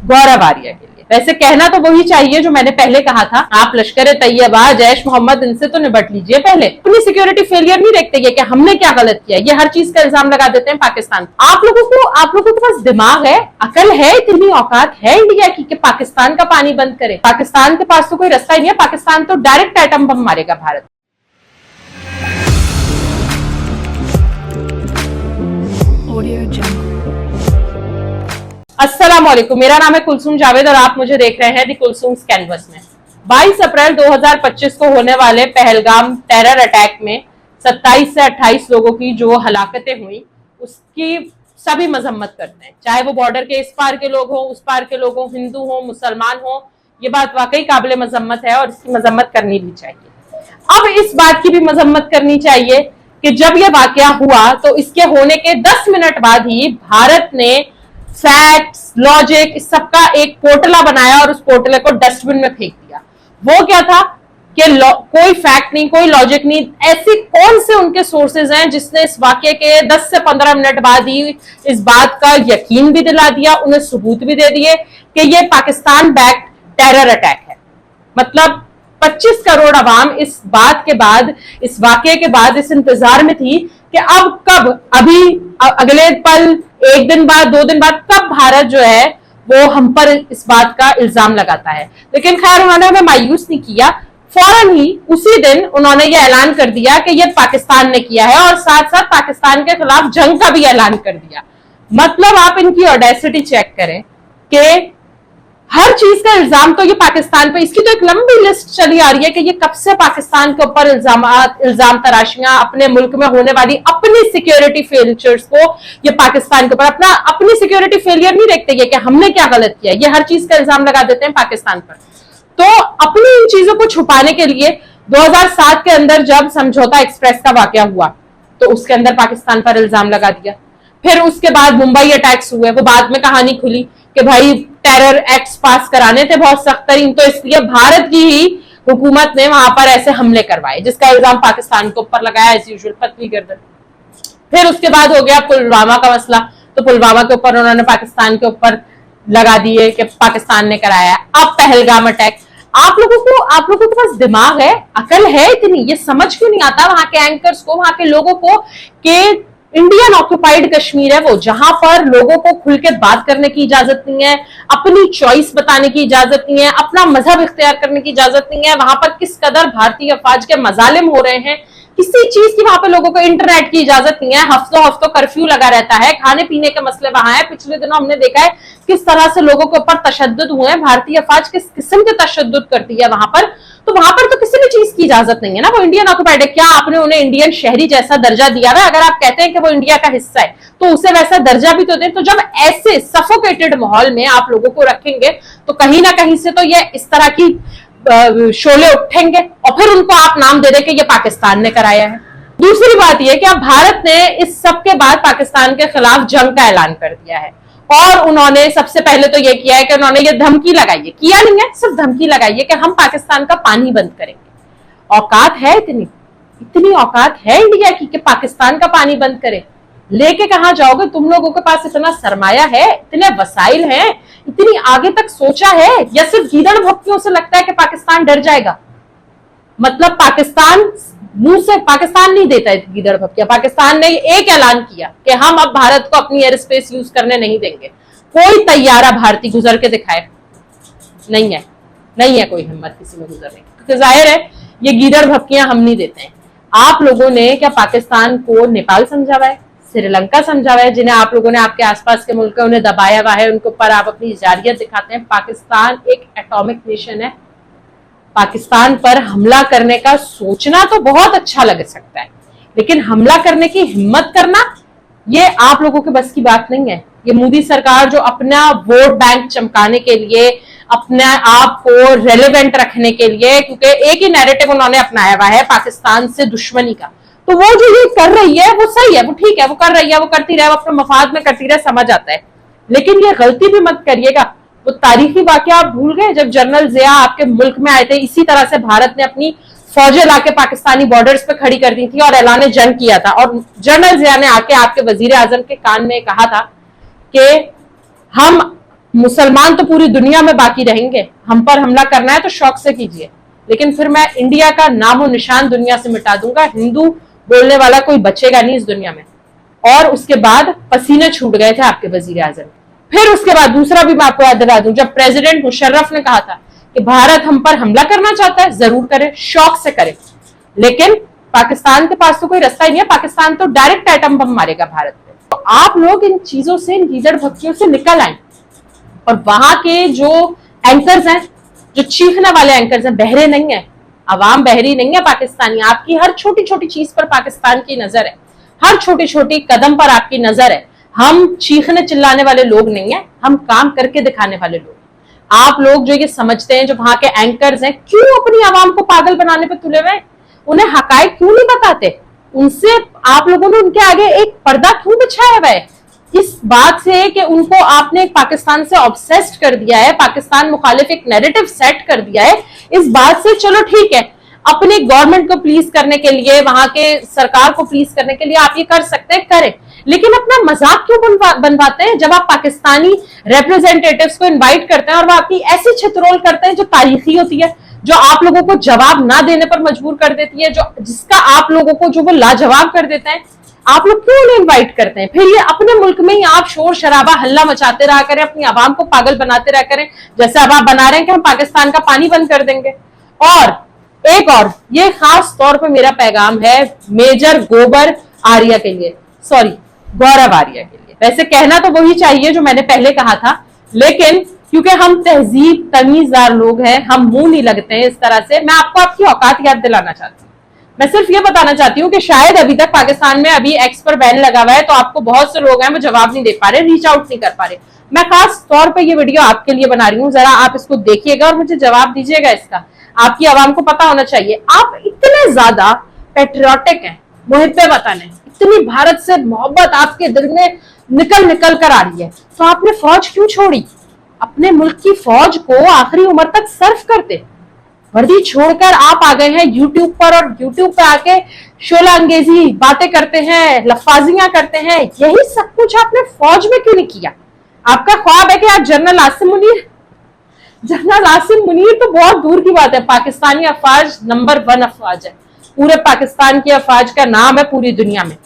गौरव आर्या के लिए। वैसे कहना तो वही चाहिए जो मैंने पहले कहा था, आप लश्कर तैयबा, जैश मोहम्मद, इनसे तो निपट लीजिए पहले। अपनी सिक्योरिटी फेलियर नहीं देखते ये कि हमने क्या गलत किया, ये हर चीज का इल्जाम लगा देते हैं पाकिस्तान। आप लोगों के पास दिमाग है, अकल है, इतनी औकात है इंडिया की कि पाकिस्तान का पानी बंद करे? पाकिस्तान के पास तो कोई रास्ता ही नहीं है, पाकिस्तान तो डायरेक्ट एटम बम मारेगा भारत। अस्सलाम वालेकुम, मेरा नाम है कुलसूम जावेद और आप मुझे देख रहे हैं दी कुलसूम्स कैनवस में। 22 अप्रैल 2025 को होने वाले पहलगाम टेरर अटैक में 27 से 28 लोगों की जो हलाकतें हुई उसकी सभी मजम्मत करते हैं, चाहे वो बॉर्डर के इस पार के लोग हों, उस पार के लोग हों, हिंदू हों, मुसलमान हों। ये बात वाकई काबिले मजम्मत है और इसकी मजम्मत करनी भी चाहिए। अब इस बात की भी मजम्मत करनी चाहिए कि जब यह वाकया हुआ तो इसके होने के 10 मिनट बाद ही भारत ने फैक्ट्स, लॉजिक, इस सबका एक पोर्टला बनाया और उस पोर्टले को डस्टबिन में फेंक दिया। वो क्या था कि कोई फैक्ट नहीं, कोई लॉजिक नहीं, ऐसे कौन से उनके सोर्सेज हैं जिसने इस वाक्य के 10 से 15 मिनट बाद ही इस बात का यकीन भी दिला दिया, उन्हें सबूत भी दे दिए कि ये पाकिस्तान बैक्ड टेरर अटैक है। मतलब 25 करोड़ अवाम इस बात के बाद, इस वाक्य के बाद इस इंतजार में थी कि अब कब, अभी अगले पल, एक दिन बाद, 2 दिन बाद, कब भारत जो है वो हम पर इस बात का इल्जाम लगाता है। लेकिन खैर उन्होंने हमें मायूस नहीं किया, फौरन ही उसी दिन उन्होंने ये ऐलान कर दिया कि ये पाकिस्तान ने किया है और साथ साथ पाकिस्तान के खिलाफ जंग का भी ऐलान कर दिया। मतलब आप इनकी ऑडेसिटी चेक करें कि हर चीज का इल्जाम तो ये पाकिस्तान पे, इसकी तो एक लंबी लिस्ट चली आ रही है कि ये कब से पाकिस्तान के ऊपर इल्जाम तराशियां, अपने मुल्क में होने वाली अपनी सिक्योरिटी फेलियर्स को ये पाकिस्तान के ऊपर, अपनी सिक्योरिटी फेलियर नहीं देखते ये कि हमने क्या गलत किया, ये हर चीज का इल्जाम लगा देते हैं पाकिस्तान पर। तो अपनी इन चीजों को छुपाने के लिए 2007 के अंदर जब समझौता एक्सप्रेस का वाकया हुआ तो उसके अंदर पाकिस्तान पर इल्जाम लगा दिया। फिर उसके बाद मुंबई अटैक्स हुए, वो बाद में कहानी खुली कि भाई टेरर एक्ट्स पास कराने थे बहुत सख्त तरीन, तो इसलिए भारत की ही हुकूमत ने वहां पर ऐसे हमले करवाए जिसका इल्जाम पाकिस्तान के ऊपर लगाया, एज यूजुअल पतली गर्दन। फिर उसके बाद हो गया पुलवामा का मसला, तो पुलवामा के ऊपर उन्होंने पाकिस्तान के ऊपर लगा दिए कि पाकिस्तान ने कराया। अब पहलगाम अटैक। आप लोगों के पास दिमाग है, अकल है इतनी, ये समझ क्यों नहीं आता वहां के एंकर्स को, वहां के लोगों को कि इंडियन ऑक्युपाइड कश्मीर है वो, जहां पर लोगों को खुल के बात करने की इजाजत नहीं है, अपनी चॉइस बताने की इजाजत नहीं है, अपना मजहब इख्तियार करने की इजाजत नहीं है, वहां पर किस कदर भारतीय अफवाज के मजालिम हो रहे हैं, किसी चीज की वहां पर लोगों को इंटरनेट की इजाजत नहीं है, हफ्तों कर्फ्यू लगा रहता है, खाने पीने के मसले वहां है। पिछले दिनों हमने देखा है किस तरह से लोगों के ऊपर तशद्दुद हुए हैं, भारतीय अफवाज किस किस्म के तशद्दुद करती है वहां पर। तो वहां पर तो किसी भी चीज की इजाजत नहीं है ना, वो इंडियन ऑक्युपाइड है। क्या आपने उन्हें इंडियन शहरी जैसा दर्जा दिया है? अगर आप कहते हैं कि वो इंडिया का हिस्सा है तो उसे वैसा दर्जा भी तो दें। तो जब ऐसे सफोकेटेड माहौल में आप लोगों को रखेंगे तो कहीं ना कहीं से तो ये इस तरह की शोले उठेंगे और फिर उनको आप नाम दे दें कि ये पाकिस्तान ने कराया है। दूसरी बात यह कि अब भारत ने इस सब के बाद पाकिस्तान के खिलाफ जंग का ऐलान कर दिया है और उन्होंने सबसे पहले तो यह किया है कि उन्होंने ये धमकी लगाई है, किया नहीं है, सिर्फ धमकी लगाई है कि हम पाकिस्तान का पानी बंद करेंगे। औकात है इतनी औकात है इंडिया की कि पाकिस्तान का पानी बंद करे? लेके कहां जाओगे? तुम लोगों के पास इतना सरमाया है, इतने वसाइल हैं, इतनी आगे तक सोचा है, या सिर्फ गीदड़ भक्तियों से लगता है कि पाकिस्तान डर जाएगा? मतलब पाकिस्तान मुंह से, पाकिस्तान नहीं देता है गीदड़ भक्तियां। पाकिस्तान ने एक ऐलान किया कि हम अब भारत को अपनी एयर स्पेस यूज करने नहीं देंगे। कोई तैयारा भारतीय गुजर के दिखाए? नहीं है कोई हिम्मत किसी में गुजरने की, क्योंकि जाहिर है ये गीदड़ भक्तियां हम नहीं देते हैं। आप लोगों ने क्या पाकिस्तान को नेपाल समझा हुआ है, श्रीलंका समझा हुआ है, जिन्हें आप लोगों ने आपके आसपास के मुल्क उन्हें दबाया हुआ है, उनके ऊपर आप अपनी जारियत दिखाते हैं। पाकिस्तान एक एटॉमिक नेशन है। पाकिस्तान पर हमला करने का सोचना तो बहुत अच्छा लग सकता है, लेकिन हमला करने की हिम्मत करना ये आप लोगों के बस की बात नहीं है। ये मोदी सरकार जो अपना वोट बैंक चमकाने के लिए, अपने आप को रेलेवेंट रखने के लिए, क्योंकि एक ही नैरेटिव उन्होंने अपनाया हुआ है पाकिस्तान से दुश्मनी का, तो वो जो ये कर रही है वो सही है, वो ठीक है, वो कर रही है, वो करती रहे, वो अपने मफाद में करती रहे, समझ आता है। लेकिन ये गलती भी मत करिएगा। वो तारीखी वाकया आप भूल गए जब जनरल जिया आपके मुल्क में आए थे, इसी तरह से भारत ने अपनी फौजें लाके पाकिस्तानी बॉर्डर्स पे खड़ी कर दी थी और ऐलान जंग किया था। और जनरल जिया ने आके आपके वजीर आजम के कान में कहा था कि हम मुसलमान तो पूरी दुनिया में बाकी रहेंगे, हम पर हमला करना है तो शौक से कीजिए, लेकिन फिर मैं इंडिया का नामो निशान दुनिया से मिटा दूंगा, हिंदू बोलने वाला कोई बचेगा नहीं इस दुनिया में। और उसके बाद पसीने छूट गए थे आपके वजीर आजम। फिर उसके बाद दूसरा भी मैं आपको याद दिला दूं, जब प्रेसिडेंट मुशर्रफ ने कहा था कि भारत हम पर हमला करना चाहता है, जरूर करे, शौक से करे, लेकिन पाकिस्तान के पास तो कोई रास्ता ही नहीं है, पाकिस्तान तो डायरेक्ट एटम बम मारेगा भारत पे। तो आप लोग इन चीजों से, इन गीदड़ भक्तियों से निकल आए। और वहां के जो एंकर्स हैं, जो चीखने वाले एंकर्स हैं, बहरे नहीं है, अवाम बहरी नहीं है पाकिस्तानी। आपकी हर छोटी छोटी चीज पर पाकिस्तान की नजर है, हर छोटी छोटी कदम पर आपकी नजर है। हम चीखने चिल्लाने वाले लोग नहीं है, हम काम करके दिखाने वाले लोग। आप लोग जो ये समझते हैं, जो वहां के एंकर्स हैं, क्यों अपनी आवाम को पागल बनाने पे तुले हुए हैं? उन्हें हकायक क्यों नहीं बताते? उनसे आप लोगों ने उनके आगे एक पर्दा क्यों बिछाया हुआ है? इस बात से कि उनको आपने पाकिस्तान से ऑब्सेस्ड कर दिया है, पाकिस्तान मुखालिफ एक नैरेटिव सेट कर दिया है। इस बात से चलो ठीक है, अपने गवर्नमेंट को प्लीज करने के लिए, वहां के सरकार को प्लीज करने के लिए आप ये कर सकते हैं, करें, लेकिन अपना मजाक क्यों बनवाते हैं? जब आप पाकिस्तानी रिप्रेजेंटेटिव्स को इनवाइट करते हैं और वो आपकी ऐसी छितरोल करते हैं जो तारीखी होती है, जो आप लोगों को जवाब ना देने पर मजबूर कर देती है, जो जिसका आप लोगों को जो वो लाजवाब कर देते हैं, आप लोग क्यों उन्हें इन्वाइट करते हैं? फिर ये अपने मुल्क में ही आप शोर शराबा हल्ला मचाते रहा करें, अपनी आवाम को पागल बनाते रहा करें, जैसे अब आप बना रहे हैं कि हम पाकिस्तान का पानी बंद कर देंगे। और एक और ये खास तौर पर मेरा पैगाम है मेजर गोबर आर्या के लिए, सॉरी गौरव आर्या के लिए। वैसे कहना तो वही चाहिए जो मैंने पहले कहा था, लेकिन क्योंकि हम तहजीब तमीजदार लोग हैं, हम मुंह नहीं लगते हैं इस तरह से। मैं आपको आपकी औकात याद दिलाना चाहती हूँ। मैं सिर्फ ये बताना चाहती हूँ कि शायद अभी तक पाकिस्तान में अभी एक्स पर बैन लगा हुआ है, तो आपको बहुत से लोग हैं वो जवाब नहीं दे पा रहे, रीच आउट नहीं कर पा रहे। मैं खास तौर पे ये वीडियो आपके लिए बना रही हूँ, जरा आप इसको देखिएगा और मुझे जवाब दीजिएगा इसका। आपकी आवाम को पता होना चाहिए, आप इतने ज्यादा पेट्रियोटिक हैं, मुहिब्बे वतन हैं, इतनी भारत से मोहब्बत आपके दिल में निकल निकल कर आ रही है, तो आपने फौज क्यों छोड़ी? अपने मुल्क की फौज को आखिरी उम्र तक सर्व करते। वर्दी छोड़कर आप आ गए हैं यूट्यूब पर, और यूट्यूब पे आके शोला अंगेजी बातें करते हैं, लफाजियां करते हैं। यही सब कुछ आपने फौज में क्यों नहीं किया? आपका ख्वाब है कि आप जनरल आसिम मुनीर, जनरल आसिम मुनीर तो बहुत दूर की बात है, पाकिस्तानी अफवाज नंबर 1 अफवाज है, पूरे पाकिस्तान की अफवाज का नाम है पूरी दुनिया में।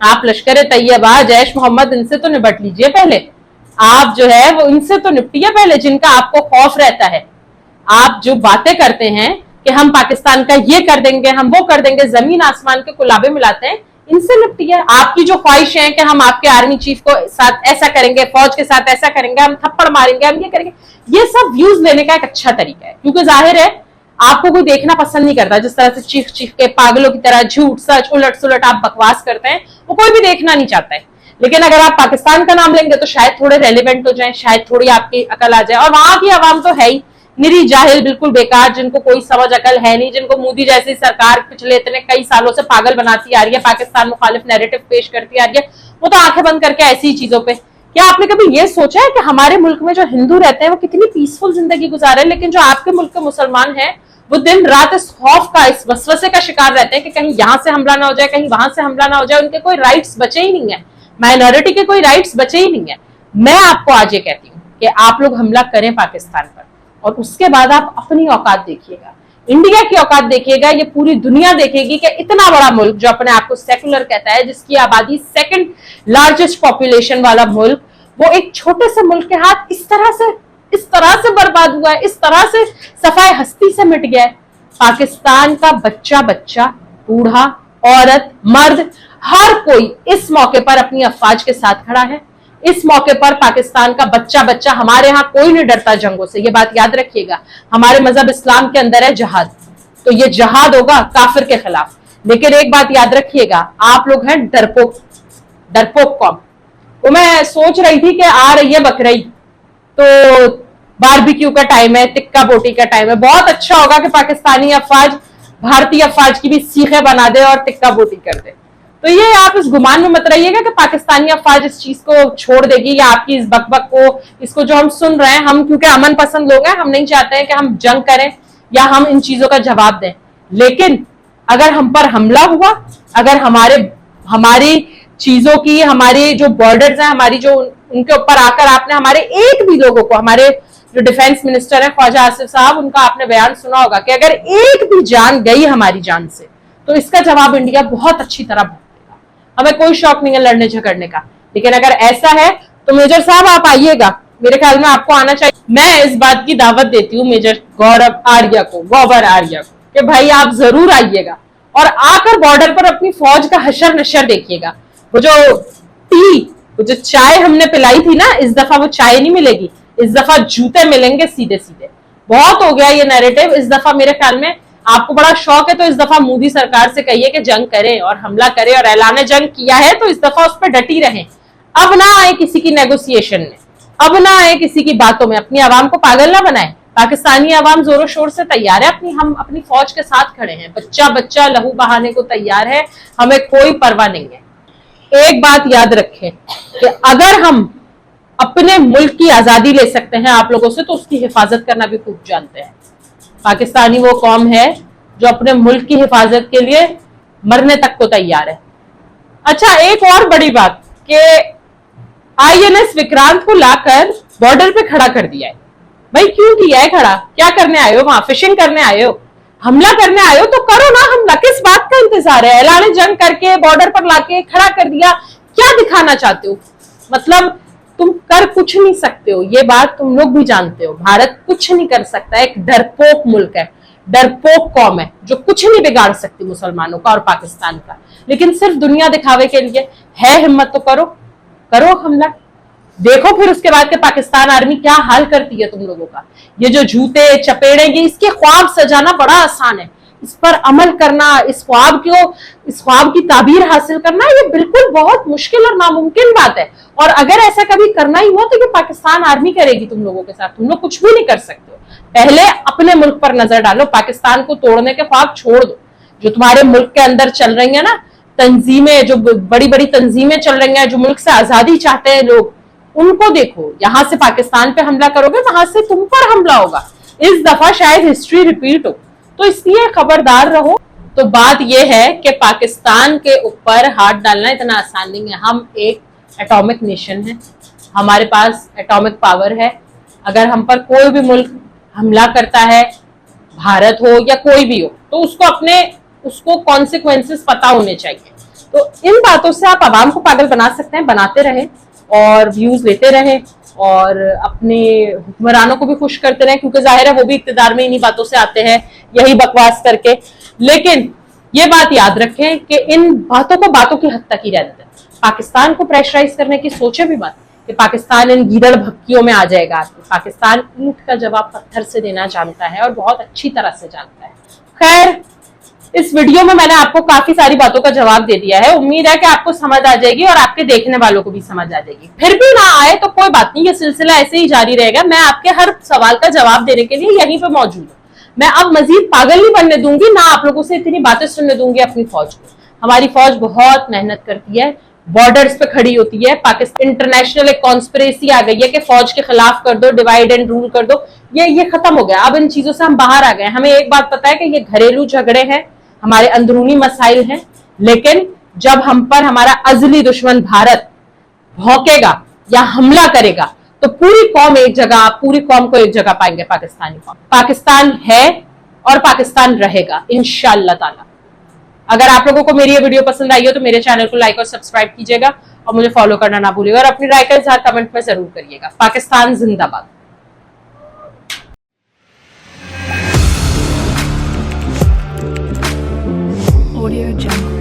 आप लश्कर तैयबा, जैश मोहम्मद, इनसे तो निपट लीजिए पहले। आप जो है वो इनसे तो निपटिए पहले, जिनका आपको खौफ रहता है। आप जो बातें करते हैं कि हम पाकिस्तान का ये कर देंगे, हम वो कर देंगे, जमीन आसमान के कुलाबे मिलाते हैं, इनसे निपटिए। आपकी जो ख्वाहिश है कि हम आपके आर्मी चीफ को साथ ऐसा करेंगे, फौज के साथ ऐसा करेंगे, हम थप्पड़ मारेंगे, हम ये करेंगे, ये सब व्यूज लेने का एक अच्छा तरीका है, क्योंकि जाहिर है आपको कोई देखना पसंद नहीं करता। जिस तरह से चीख चीख के पागलों की तरह झूठ सच उलट सुलट आप बकवास करते हैं, वो कोई भी देखना नहीं चाहता है। लेकिन अगर आप पाकिस्तान का नाम लेंगे तो शायद थोड़े रेलिवेंट हो जाए, शायद थोड़ी आपकी अकल आ जाए। और वहां की आवाम तो है ही निरी जाहिल, बिल्कुल बेकार, जिनको कोई समझ अकल है नहीं, जिनको मोदी जैसी सरकार पिछले इतने कई सालों से पागल बनाती आ रही है, पाकिस्तान मुखालिफ नैरेटिव पेश करती आ रही है, वो तो आंखें बंद करके ऐसी चीजों पे। क्या आपने कभी ये सोचा है कि हमारे मुल्क में जो हिंदू रहते हैं वो कितनी पीसफुल जिंदगी गुजार रहे हैं, लेकिन जो आपके मुल्क के मुसलमान हैं वो दिन रात इस खौफ का, इस वसवसे का शिकार रहते हैं कि कहीं यहां से हमला ना हो जाए, कहीं वहां से हमला ना हो जाए, उनके कोई राइट्स बचे ही नहीं है, माइनॉरिटी के कोई राइट्स बचे ही नहीं है। मैं आपको आज ये कहती हूँ कि आप लोग हमला करें पाकिस्तान पर, और उसके बाद आप अपनी औकात देखिएगा, इंडिया की औकात देखिएगा, ये पूरी दुनिया देखेगी कि इतना बड़ा मुल्क जो अपने आप को सेकुलर कहता है, जिसकी आबादी सेकंड लार्जेस्ट पॉपुलेशन वाला मुल्क, वो एक छोटे से मुल्क के हाथ इस तरह से बर्बाद हुआ है, इस तरह से सफाई हस्ती से मिट गया है। पाकिस्तान का बच्चा, बूढ़ा, औरत, मर्द, हर कोई इस मौके पर अपनी अफवाज के साथ खड़ा है। इस मौके पर पाकिस्तान का बच्चा, हमारे यहाँ कोई नहीं डरता जंगों से, ये बात याद रखिएगा। हमारे मजहब इस्लाम के अंदर है जहाद, तो ये जहाद होगा काफिर के खिलाफ। लेकिन एक बात याद रखिएगा, आप लोग हैं डरपोक कौम। तो मैं सोच रही थी कि आ रही है बकरीद, तो बारबेक्यू का टाइम है, टिक्का बोटी का टाइम है, बहुत अच्छा होगा कि पाकिस्तानी अफवाज भारतीय अफवाज की भी सीखें बना दे और टिक्का बोटी कर दे। तो ये आप इस गुमान में मत रहिएगा कि पाकिस्तानी अफवाज इस चीज को छोड़ देगी, या आपकी इस बकबक को, इसको जो हम सुन रहे हैं, हम क्योंकि अमन पसंद लोग हैं, हम नहीं चाहते हैं कि हम जंग करें या हम इन चीजों का जवाब दें। लेकिन अगर हम पर हमला हुआ, अगर हमारी चीजों की, हमारी जो बॉर्डर्स हैं, हमारी जो उनके ऊपर आकर आपने हमारे एक भी लोगों को, हमारे जो डिफेंस मिनिस्टर है ख्वाजा आसिफ साहब, उनका आपने बयान सुना होगा कि अगर एक भी जान गई हमारी जान से तो इसका जवाब इंडिया बहुत अच्छी तरह भुगतेगा। हमें कोई शौक नहीं है लड़ने झगड़ने का, लेकिन अगर ऐसा है तो मेजर साहब आप आइएगा, मेरे ख्याल में आपको आना चाहिए। मैं इस बात की दावत देती हूँ मेजर गौबर आर्या को कि भाई आप जरूर आइएगा और आकर बॉर्डर पर अपनी फौज का हशर नशर देखिएगा। वो जो चाय हमने पिलाई थी ना, इस दफा वो चाय नहीं मिलेगी, इस दफा जूते मिलेंगे सीधे सीधे। बहुत हो गया ये नैरेटिव, इस दफा मेरे ख्याल में आपको बड़ा शौक है तो इस दफा मोदी सरकार से कहिए कि जंग करे और हमला करे, और ऐलान जंग किया है तो इस दफा उस पर डटी रहें। अब ना आए किसी की नेगोशिएशन में, अब ना आए किसी की बातों में, अपनी आवाम को पागल ना बनाए। पाकिस्तानी आवाम जोरों शोर से तैयार है, हम अपनी फौज के साथ खड़े हैं, बच्चा बच्चा लहू बहाने को तैयार है, हमें कोई परवाह नहीं है। एक बात याद रखें कि अगर हम अपने मुल्क की आजादी ले सकते हैं आप लोगों से, तो उसकी हिफाजत करना भी खूब जानते हैं। पाकिस्तानी वो कौम है जो अपने मुल्क की हिफाजत के लिए मरने तक को तैयार है। अच्छा, एक और बड़ी बात कि INS विक्रांत को लाकर बॉर्डर पे खड़ा कर दिया है। भाई क्यों किया है खड़ा? क्या करने आए हो वहां? फिशिंग करने आए हो? हमला करने आए हो तो करो ना हमला, किस बात का इंतजार है? ऐलान जंग करके बॉर्डर पर लाके खड़ा कर दिया, क्या दिखाना चाहते हो? मतलब तुम कर कुछ नहीं सकते हो, ये बात तुम लोग भी जानते हो। भारत कुछ नहीं कर सकता, एक डरपोक मुल्क है, डरपोक कौम है जो कुछ नहीं बिगाड़ सकती मुसलमानों का और पाकिस्तान का। लेकिन सिर्फ दुनिया दिखावे के लिए है हिम्मत तो करो हमला, देखो फिर उसके बाद के पाकिस्तान आर्मी क्या हाल करती है तुम लोगों का। ये जो जूते चपेड़े, ये इसके ख्वाब सजाना बड़ा आसान है, इस पर अमल करना, इस ख्वाब की ताबीर हासिल करना, ये बिल्कुल बहुत मुश्किल और नामुमकिन बात है। और अगर ऐसा कभी करना ही हुआ तो ये पाकिस्तान आर्मी करेगी तुम लोगों के साथ, तुम लोग कुछ भी नहीं कर सकते हो। पहले अपने मुल्क पर नजर डालो, पाकिस्तान को तोड़ने के ख्वाब छोड़ दो। जो तुम्हारे मुल्क के अंदर चल रही है ना तंजीमें, जो बड़ी बड़ी तंजीमें चल रही हैं, जो मुल्क से आजादी चाहते हैं लोग, उनको देखो। यहां से पाकिस्तान पे हमला करोगे, वहां से तुम पर हमला होगा। इस दफा शायद हिस्ट्री रिपीट हो, तो इसलिए खबरदार रहो। तो बात यह है कि पाकिस्तान के ऊपर हाथ डालना इतना आसान नहीं है। हम एक एटॉमिक नेशन है, हमारे पास एटॉमिक पावर है। अगर हम पर कोई भी मुल्क हमला करता है, भारत हो या कोई भी हो, तो उसको कॉन्सिक्वेंसेस पता होने चाहिए। तो इन बातों से आप आवाम को पागल बना सकते हैं, बनाते रहे और व्यूज लेते रहे और अपने हुक्मरानों को भी खुश करते रहे, क्योंकि जाहिर है वो भी इक्तिदार में इन्हीं बातों से आते हैं, यही बकवास करके। लेकिन ये बात याद रखें कि इन बातों को बातों की हद तक ही रहने दें। पाकिस्तान को प्रेशराइज करने की सोचे भी मत कि पाकिस्तान इन गीदड़ भक्तियों में आ जाएगा। पाकिस्तान ईंट का जवाब पत्थर से देना जानता है और बहुत अच्छी तरह से जानता है। खैर, इस वीडियो में मैंने आपको काफी सारी बातों का जवाब दे दिया है। उम्मीद है कि आपको समझ आ जाएगी और आपके देखने वालों को भी समझ आ जाएगी। फिर भी ना आए तो कोई बात नहीं, ये सिलसिला ऐसे ही जारी रहेगा। मैं आपके हर सवाल का जवाब देने के लिए यहीं पे मौजूद हूँ। मैं अब मजीद पागल नहीं बनने दूंगी, ना आप लोगों से इतनी बातें सुनने दूंगी अपनी फौज को। हमारी फौज बहुत मेहनत करती है, बॉर्डर्स पे खड़ी होती है। पाकिस्तान इंटरनेशनल एक कॉन्स्पिरेसी आ गई है कि फौज के खिलाफ कर दो, डिवाइड एंड रूल कर दो। ये खत्म हो गया, अब इन चीजों से हम बाहर आ गए। हमें एक बात पता है कि ये घरेलू झगड़े हैं, हमारे अंदरूनी मसाइल हैं, लेकिन जब हम पर हमारा अजली दुश्मन भारत भौंकेगा या हमला करेगा तो पूरी कौम को एक जगह पाएंगे। पाकिस्तानी कौम पाकिस्तान है और पाकिस्तान रहेगा इंशाअल्लाह ताला। अगर आप लोगों को मेरी ये वीडियो पसंद आई हो तो मेरे चैनल को लाइक और सब्सक्राइब कीजिएगा और मुझे फॉलो करना ना भूलिएगा और अपनी राय का इज़हार कमेंट में जरूर करिएगा। पाकिस्तान जिंदाबाद। Audio Jungle.